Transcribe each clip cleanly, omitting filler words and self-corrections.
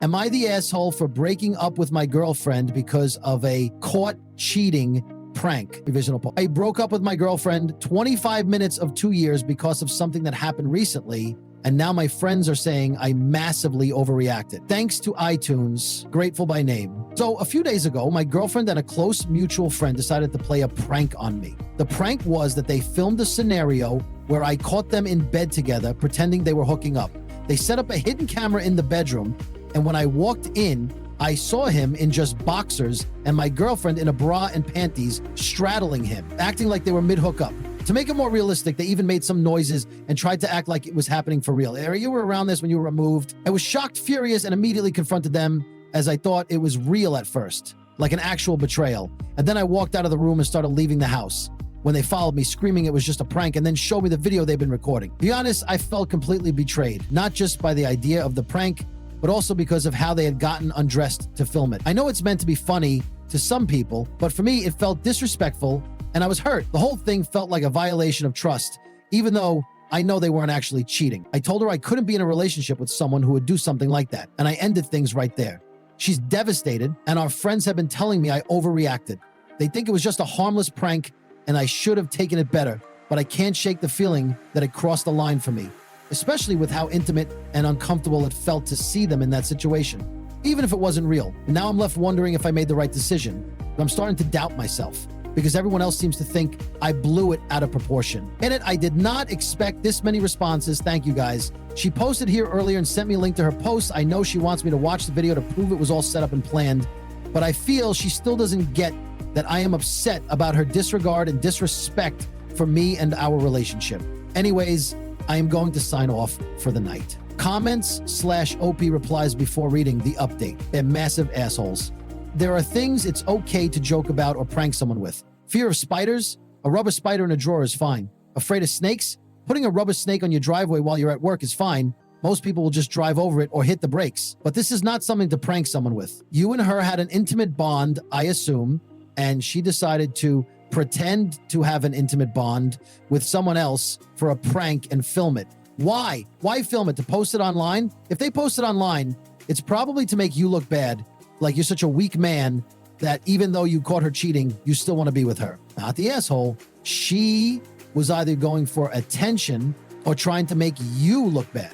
Am I the asshole for breaking up with my girlfriend because of a caught cheating prank? Revisional poll. I broke up with my girlfriend 25 minutes of 2 years because of something that happened recently, and now my friends are saying I massively overreacted. Thanks to iTunes, grateful by name. So a few days ago, my girlfriend and a close mutual friend decided to play a prank on me. The prank was that they filmed a scenario where I caught them in bed together, pretending they were hooking up. They set up a hidden camera in the bedroom, and when I walked in, I saw him in just boxers and my girlfriend in a bra and panties straddling him, acting like they were mid-hookup. To make it more realistic, they even made some noises and tried to act like it was happening for real. You were around this when you were removed. I was shocked, furious, and immediately confronted them as I thought it was real at first, like an actual betrayal. And then I walked out of the room and started leaving the house when they followed me, screaming it was just a prank, and then showed me the video they've been recording. To be honest, I felt completely betrayed, not just by the idea of the prank, but also because of how they had gotten undressed to film it. I know it's meant to be funny to some people, but for me, it felt disrespectful, and I was hurt. The whole thing felt like a violation of trust, even though I know they weren't actually cheating. I told her I couldn't be in a relationship with someone who would do something like that, and I ended things right there. She's devastated, and our friends have been telling me I overreacted. They think it was just a harmless prank, and I should have taken it better, but I can't shake the feeling that it crossed the line for me, especially with how intimate and uncomfortable it felt to see them in that situation, even if it wasn't real. And now I'm left wondering if I made the right decision. But I'm starting to doubt myself because everyone else seems to think I blew it out of proportion. In it, I did not expect this many responses. Thank you guys. She posted here earlier and sent me a link to her post. I know she wants me to watch the video to prove it was all set up and planned, but I feel she still doesn't get that I am upset about her disregard and disrespect for me and our relationship. Anyways, I am going to sign off for the night. Comments/OP replies before reading the update. They're massive assholes. There are things it's okay to joke about or prank someone with. Fear of spiders? A rubber spider in a drawer is fine. Afraid of snakes? Putting a rubber snake on your driveway while you're at work is fine. Most people will just drive over it or hit the brakes. But this is not something to prank someone with. You and her had an intimate bond, I assume, and she decided to pretend to have an intimate bond with someone else for a prank and film it. Why? Why film it? To post it online? If they post it online, it's probably to make you look bad, like you're such a weak man that even though you caught her cheating, you still want to be with her. Not the asshole. She was either going for attention or trying to make you look bad.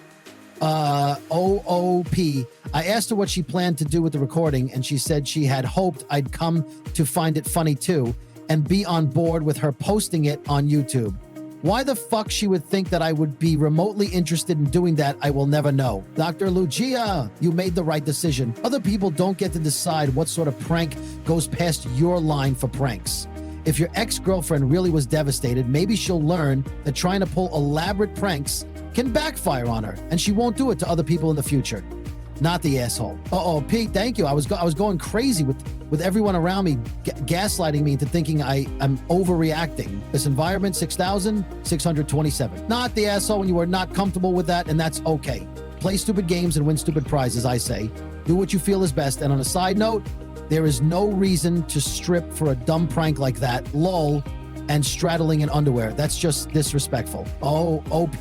OOP. I asked her what she planned to do with the recording, and she said she had hoped I'd come to find it funny too and be on board with her posting it on YouTube. Why the fuck she would think that I would be remotely interested in doing that, I will never know. Dr. Lucia, you made the right decision. Other people don't get to decide what sort of prank goes past your line for pranks. If your ex-girlfriend really was devastated, maybe she'll learn that trying to pull elaborate pranks can backfire on her, and she won't do it to other people in the future. Not the asshole. Uh-oh, Pete, thank you. I was going crazy with everyone around me gaslighting me into thinking I'm overreacting. This environment, 6,627. Not the asshole when you are not comfortable with that, and that's okay. Play stupid games and win stupid prizes, I say. Do what you feel is best. And on a side note, there is no reason to strip for a dumb prank like that. Lol. And straddling in underwear. That's just disrespectful. Oh, OP.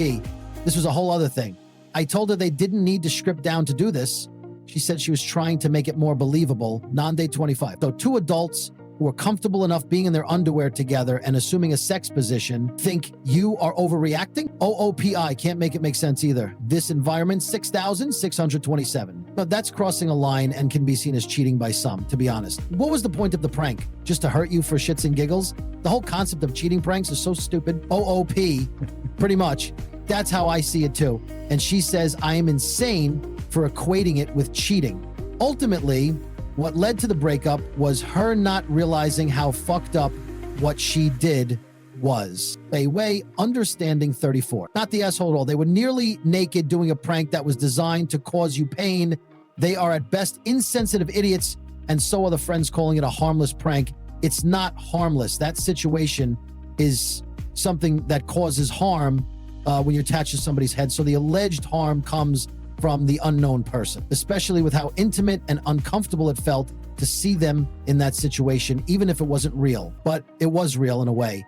This was a whole other thing. I told her they didn't need to script down to do this. She said she was trying to make it more believable. Non-date 25. So two adults who are comfortable enough being in their underwear together and assuming a sex position think you are overreacting? OOPI. Can't make it make sense either. This environment, 6,627. But that's crossing a line and can be seen as cheating by some, to be honest. What was the point of the prank? Just to hurt you for shits and giggles? The whole concept of cheating pranks is so stupid. OOP. Pretty much. That's how I see it too. And she says I am insane for equating it with cheating. Ultimately, what led to the breakup was her not realizing how fucked up what she did was. Way understanding 34. Not the asshole at all. They were nearly naked doing a prank that was designed to cause you pain. They are at best insensitive idiots, and so are the friends calling it a harmless prank. It's not harmless. That situation is something that causes harm when you're attached to somebody's head. So the alleged harm comes from the unknown person, especially with how intimate and uncomfortable it felt to see them in that situation, even if it wasn't real. But it was real in a way.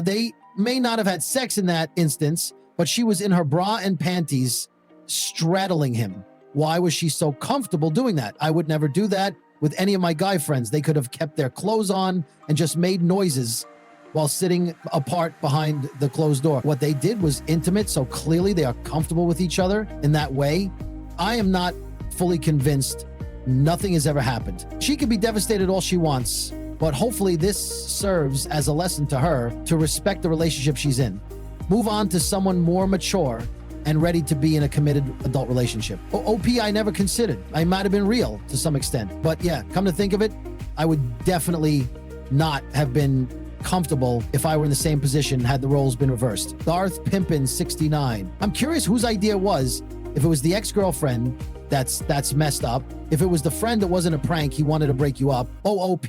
They may not have had sex in that instance, but she was in her bra and panties straddling him. Why was she so comfortable doing that? I would never do that with any of my guy friends. They could have kept their clothes on and just made noises while sitting apart behind the closed door. What they did was intimate, so clearly they are comfortable with each other in that way. I am not fully convinced nothing has ever happened. She could be devastated all she wants, but hopefully this serves as a lesson to her to respect the relationship she's in. Move on to someone more mature and ready to be in a committed adult relationship. OP, I never considered. I might have been real to some extent, but yeah, come to think of it, I would definitely not have been comfortable if I were in the same position had the roles been reversed. Darth Pimpin 69. I'm curious whose idea was, if it was the ex-girlfriend, that's messed up. If it was the friend that wasn't a prank, he wanted to break you up. OOP.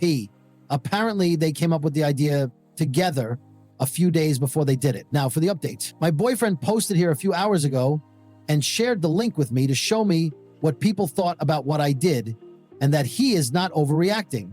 Apparently they came up with the idea together a few days before they did it. Now for the update. My boyfriend posted here a few hours ago and shared the link with me to show me what people thought about what I did and that he is not overreacting.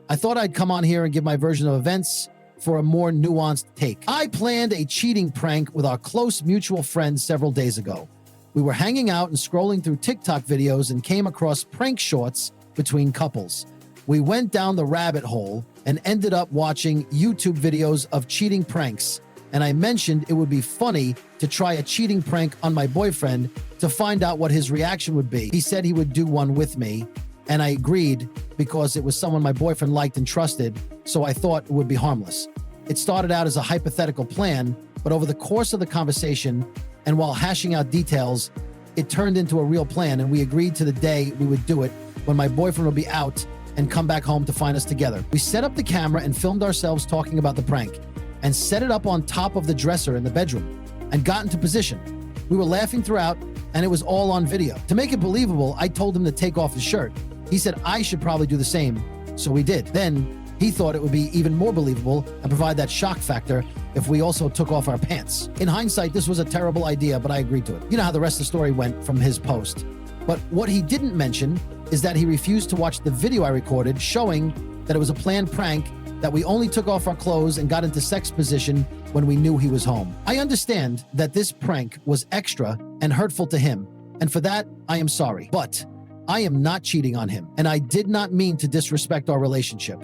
I thought I'd come on here and give my version of events for a more nuanced take. I planned a cheating prank with our close mutual friend several days ago. We were hanging out and scrolling through TikTok videos and came across prank shorts between couples. We went down the rabbit hole and ended up watching YouTube videos of cheating pranks. And I mentioned it would be funny to try a cheating prank on my boyfriend to find out what his reaction would be. He said he would do one with me, and I agreed because it was someone my boyfriend liked and trusted, so I thought it would be harmless. It started out as a hypothetical plan, but over the course of the conversation and while hashing out details, it turned into a real plan, and we agreed to the day we would do it when my boyfriend would be out and come back home to find us together. We set up the camera and filmed ourselves talking about the prank and set it up on top of the dresser in the bedroom and got into position. We were laughing throughout, and it was all on video. To make it believable, I told him to take off his shirt. He said I should probably do the same, so we did. Then he thought it would be even more believable and provide that shock factor if we also took off our pants. In hindsight, this was a terrible idea, but I agreed to it. You know how the rest of the story went from his post. But what he didn't mention is that he refused to watch the video I recorded showing that it was a planned prank, that we only took off our clothes and got into sex position when we knew he was home. I understand that this prank was extra and hurtful to him, and for that, I am sorry. But I am not cheating on him, and I did not mean to disrespect our relationship.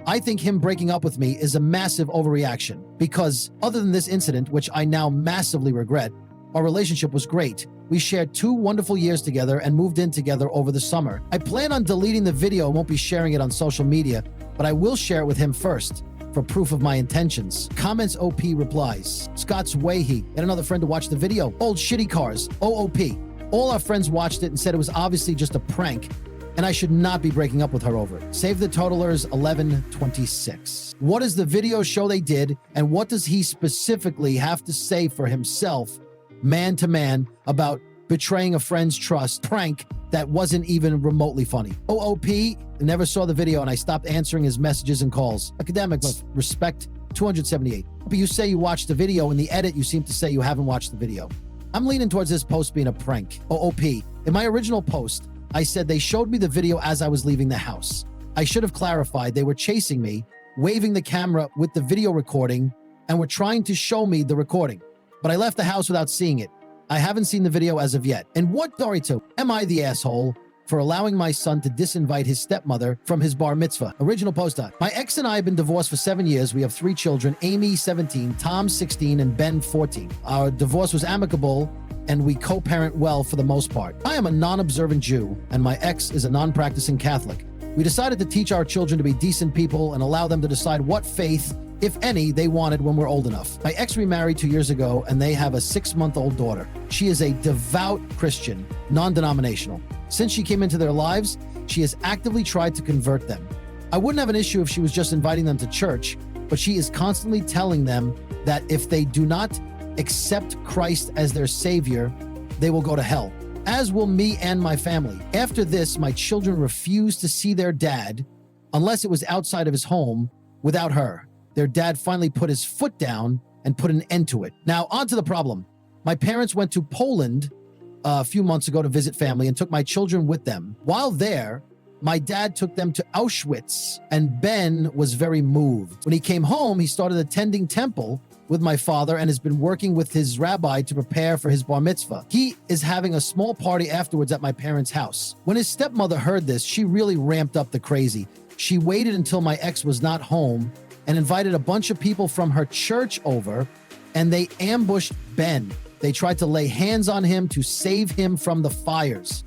I think him breaking up with me is a massive overreaction because other than this incident, which I now massively regret, our relationship was great. We shared 2 wonderful years together and moved in together over the summer. I plan on deleting the video and won't be sharing it on social media, but I will share it with him first for proof of my intentions. Comments OP replies. Scott's Wayhe. Get another friend to watch the video. Old shitty cars. OOP. All our friends watched it and said it was obviously just a prank, and I should not be breaking up with her over it. Save the totalers 1126. What is the video show they did, and what does he specifically have to say for himself, man to man, about betraying a friend's trust prank that wasn't even remotely funny? OOP never saw the video, and I stopped answering his messages and calls. Academic with respect 278. But you say you watched the video. In the edit, you seem to say you haven't watched the video. I'm leaning towards this post being a prank. OOP. In my original post, I said they showed me the video as I was leaving the house. I should have clarified they were chasing me, waving the camera with the video recording, and were trying to show me the recording. But I left the house without seeing it. I haven't seen the video as of yet. And what story to? Am I the asshole for allowing my son to disinvite his stepmother from his bar mitzvah? Original post on. My ex and I have been divorced for 7 years. We have 3 children, Amy 17, Tom 16, and Ben 14. Our divorce was amicable, and we co-parent well for the most part. I am a non-observant Jew, and my ex is a non-practicing Catholic. We decided to teach our children to be decent people and allow them to decide what faith, if any, they wanted when we're old enough. My ex remarried 2 years ago, and they have a 6-month-old daughter. She is a devout Christian, non-denominational. Since she came into their lives, she has actively tried to convert them. I wouldn't have an issue if she was just inviting them to church, but she is constantly telling them that if they do not accept Christ as their savior, they will go to hell, as will me and my family. After this, my children refused to see their dad unless it was outside of his home without her. Their dad finally put his foot down and put an end to it. Now, on to the problem. My parents went to Poland a few months ago to visit family and took my children with them. While there, my dad took them to Auschwitz, and Ben was very moved. When he came home, he started attending temple with my father and has been working with his rabbi to prepare for his bar mitzvah. He is having a small party afterwards at my parents' house. When his stepmother heard this, she really ramped up the crazy. She waited until my ex was not home and invited a bunch of people from her church over, and they ambushed Ben. They tried to lay hands on him to save him from the fires.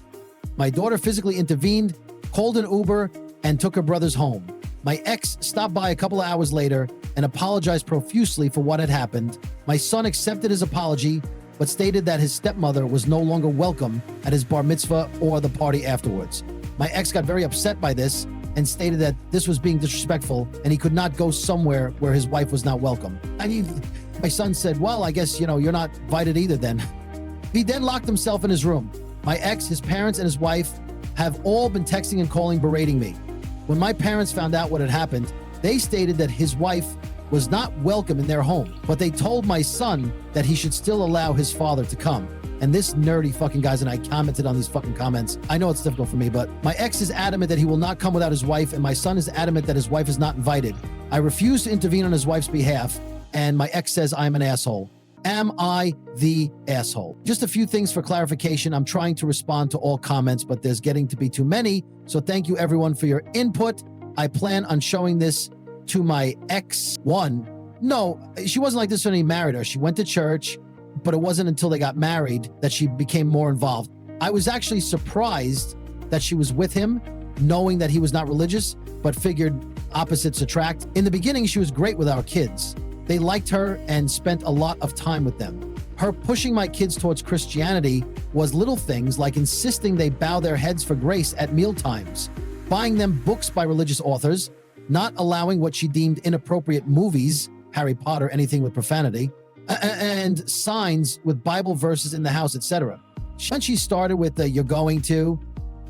My daughter physically intervened, called an Uber, and took her brothers home. My ex stopped by a couple of hours later and apologized profusely for what had happened. My son accepted his apology, but stated that his stepmother was no longer welcome at his bar mitzvah or the party afterwards. My ex got very upset by this and stated that this was being disrespectful and he could not go somewhere where his wife was not welcome. My son said, well, I guess, you're not invited either then. He then locked himself in his room. My ex, his parents, and his wife have all been texting and calling, berating me. When my parents found out what had happened, they stated that his wife was not welcome in their home, but they told my son that he should still allow his father to come. And this nerdy fucking guys and I commented on these fucking comments. I know it's difficult for me, but my ex is adamant that he will not come without his wife, and my son is adamant that his wife is not invited. I refuse to intervene on his wife's behalf, and my ex says I'm an asshole. Am I the asshole? Just a few things for clarification. I'm trying to respond to all comments, but there's getting to be too many. So thank you everyone for your input. I plan on showing this to my ex-1. No, she wasn't like this when he married her. She went to church, but it wasn't until they got married that she became more involved. I was actually surprised that she was with him, knowing that he was not religious, but figured opposites attract. In the beginning, she was great with our kids. They liked her and spent a lot of time with them. Her pushing my kids towards Christianity was little things like insisting they bow their heads for grace at mealtimes, buying them books by religious authors, not allowing what she deemed inappropriate movies, Harry Potter, anything with profanity, and signs with Bible verses in the house, etc. When she started with the "you're going to,"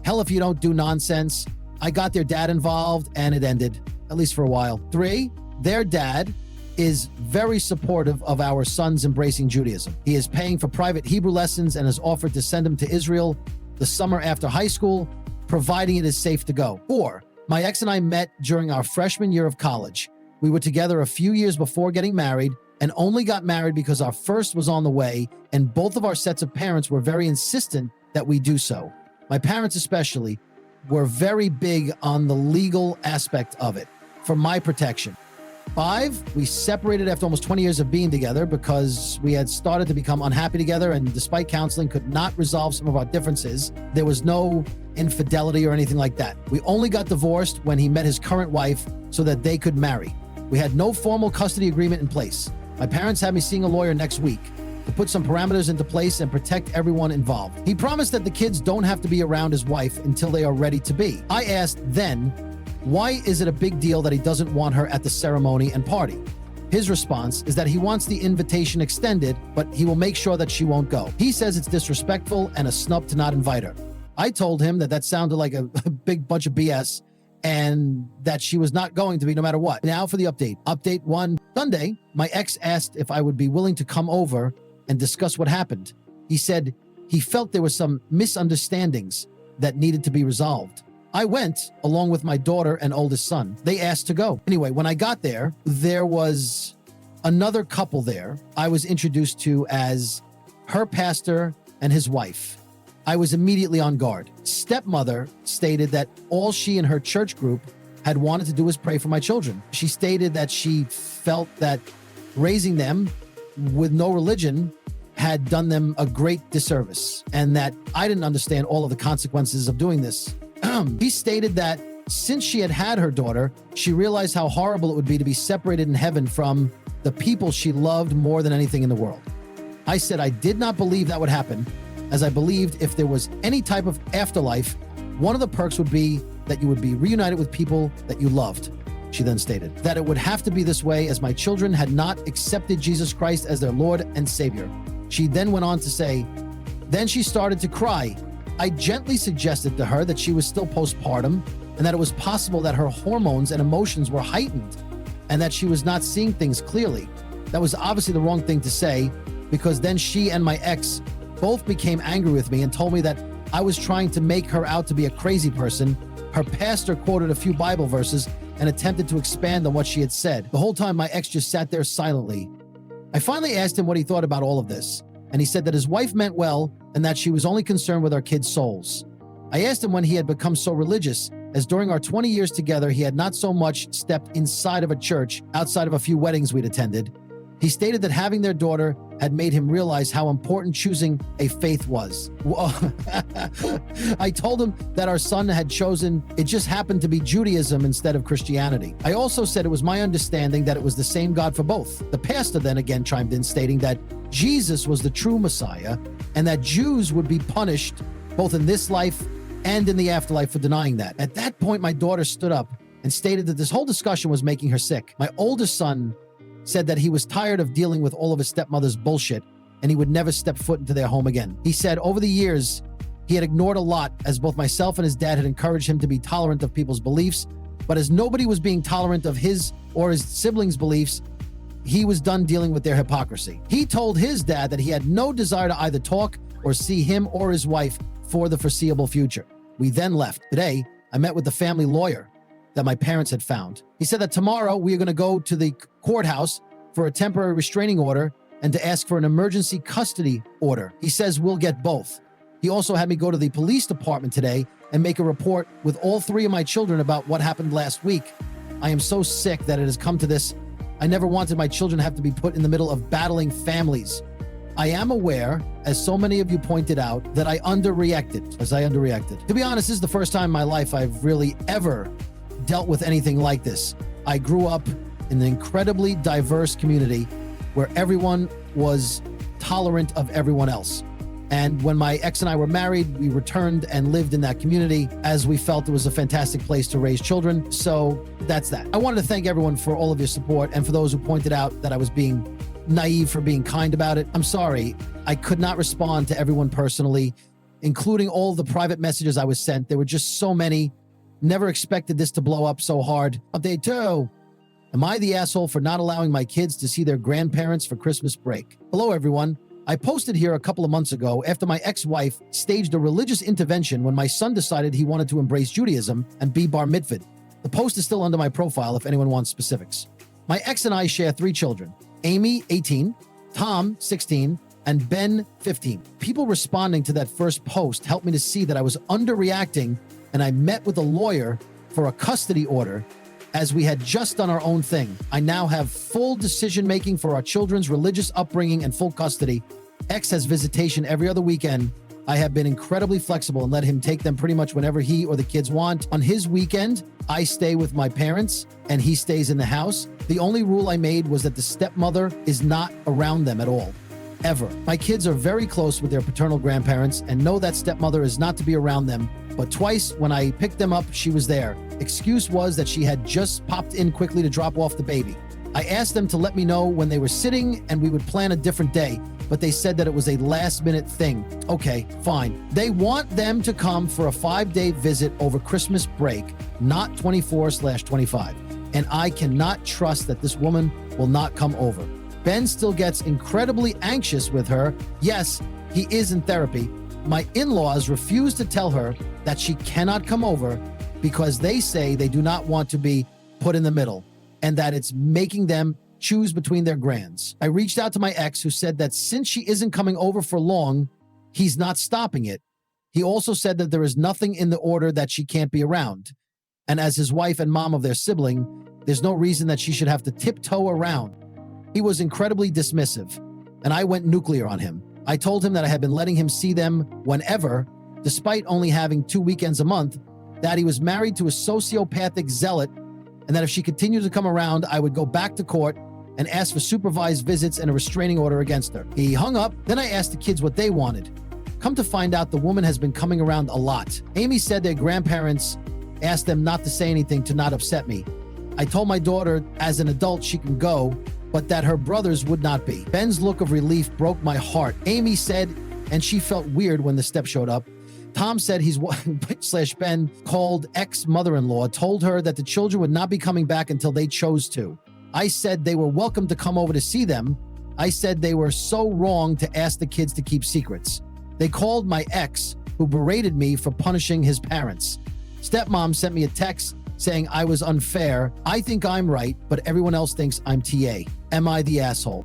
hell if you don't do nonsense, I got their dad involved and it ended, at least for a while. 3, their dad is very supportive of our sons embracing Judaism. He is paying for private Hebrew lessons and has offered to send him to Israel the summer after high school, providing it is safe to go. 4, my ex and I met during our freshman year of college. We were together a few years before getting married and only got married because our first was on the way, and both of our sets of parents were very insistent that we do so. My parents especially were very big on the legal aspect of it for my protection. 5, we separated after almost 20 years of being together because we had started to become unhappy together, and despite counseling, could not resolve some of our differences. There was no infidelity or anything like that. We only got divorced when he met his current wife so that they could marry. We had no formal custody agreement in place. My parents had me seeing a lawyer next week to put some parameters into place and protect everyone involved. He promised that the kids don't have to be around his wife until they are ready to be. I asked then, why is it a big deal that he doesn't want her at the ceremony and party? His response is that he wants the invitation extended, but he will make sure that she won't go. He says it's disrespectful and a snub to not invite her. I told him that sounded like a big bunch of BS and that she was not going to be no matter what. Now for the update. Update 1. Sunday, my ex asked if I would be willing to come over and discuss what happened. He said he felt there were some misunderstandings that needed to be resolved. I went along with my daughter and oldest son. They asked to go. Anyway, when I got there, there was another couple there I was introduced to as her pastor and his wife. I was immediately on guard. Stepmother stated that all she and her church group had wanted to do was pray for my children. She stated that she felt that raising them with no religion had done them a great disservice, and that I didn't understand all of the consequences of doing this. He stated that since she had had her daughter, she realized how horrible it would be to be separated in heaven from the people she loved more than anything in the world. I said I did not believe that would happen, as I believed if there was any type of afterlife, one of the perks would be that you would be reunited with people that you loved. She then stated that it would have to be this way as my children had not accepted Jesus Christ as their Lord and Savior. She then went on to say, then she started to cry. I gently suggested to her that she was still postpartum and that it was possible that her hormones and emotions were heightened and that she was not seeing things clearly. That was obviously the wrong thing to say, because then she and my ex both became angry with me and told me that I was trying to make her out to be a crazy person. Her pastor quoted a few Bible verses and attempted to expand on what she had said. The whole time my ex just sat there silently. I finally asked him what he thought about all of this, and he said that his wife meant well and that she was only concerned with our kids' souls. I asked him when he had become so religious, as during our 20 years together, he had not so much stepped inside of a church outside of a few weddings we'd attended. He stated that having their daughter had made him realize how important choosing a faith was. I told him that our son had chosen, it just happened to be Judaism instead of Christianity. I also said it was my understanding that it was the same God for both. The pastor then again chimed in, stating that Jesus was the true Messiah and that Jews would be punished both in this life and in the afterlife for denying that. At that point, my daughter stood up and stated that this whole discussion was making her sick. My oldest son said that he was tired of dealing with all of his stepmother's bullshit and he would never step foot into their home again. He said over the years, he had ignored a lot as both myself and his dad had encouraged him to be tolerant of people's beliefs, but as nobody was being tolerant of his or his siblings' beliefs, he was done dealing with their hypocrisy. He told his dad that he had no desire to either talk or see him or his wife for the foreseeable future. We then left. Today, I met with the family lawyer that my parents had found. He said that tomorrow we are going to go to the courthouse for a temporary restraining order and to ask for an emergency custody order. He says we'll get both. He also had me go to the police department today and make a report with all three of my children about what happened last week. I am so sick that it has come to this. I never wanted my children to have to be put in the middle of battling families. I am aware, as so many of you pointed out, that I underreacted. To be honest, this is the first time in my life I've really ever dealt with anything like this. I grew up in an incredibly diverse community where everyone was tolerant of everyone else. And when my ex and I were married, we returned and lived in that community as we felt it was a fantastic place to raise children. So that's that. I wanted to thank everyone for all of your support and for those who pointed out that I was being naive for being kind about it. I'm sorry. I could not respond to everyone personally, including all the private messages I was sent. There were just so many. Never expected this to blow up so hard. Update 2. Am I the asshole for not allowing my kids to see their grandparents for Christmas break? Hello, everyone. I posted here a couple of months ago after my ex-wife staged a religious intervention when my son decided he wanted to embrace Judaism and be bar mitzvahed. The post is still under my profile if anyone wants specifics. My ex and I share 3 children, Amy, 18, Tom, 16, and Ben, 15. People responding to that first post helped me to see that I was underreacting, and I met with a lawyer for a custody order as we had just done our own thing. I now have full decision-making for our children's religious upbringing and full custody. X has visitation every other weekend. I have been incredibly flexible and let him take them pretty much whenever he or the kids want. On his weekend, I stay with my parents and he stays in the house. The only rule I made was that the stepmother is not around them at all, ever. My kids are very close with their paternal grandparents and know that stepmother is not to be around them, but twice when I picked them up, she was there. Excuse was that she had just popped in quickly to drop off the baby. I asked them to let me know when they were sitting and we would plan a different day, but they said that it was a last-minute thing. Okay, fine. They want them to come for a 5-day visit over Christmas break, not 24/25. And I cannot trust that this woman will not come over. Ben still gets incredibly anxious with her. Yes, he is in therapy. My in-laws refuse to tell her that she cannot come over because they say they do not want to be put in the middle and that it's making them choose between their grands. I reached out to my ex who said that since she isn't coming over for long, he's not stopping it. He also said that there is nothing in the order that she can't be around. And as his wife and mom of their sibling, there's no reason that she should have to tiptoe around. He was incredibly dismissive, and I went nuclear on him. I told him that I had been letting him see them whenever, despite only having 2 weekends a month, that he was married to a sociopathic zealot, and that if she continued to come around, I would go back to court and ask for supervised visits and a restraining order against her. He hung up. Then I asked the kids what they wanted. Come to find out, the woman has been coming around a lot. Amy said their grandparents asked them not to say anything to not upset me. I told my daughter as an adult she can go, but that her brothers would not be. Ben's look of relief broke my heart. Amy said, and she felt weird when the step showed up. Tom said he's Ben called ex-mother-in-law, told her that the children would not be coming back until they chose to. I said they were welcome to come over to see them. I said they were so wrong to ask the kids to keep secrets. They called my ex, who berated me for punishing his parents. Stepmom sent me a text saying I was unfair. I think I'm right, but everyone else thinks I'm TA. Am I the asshole?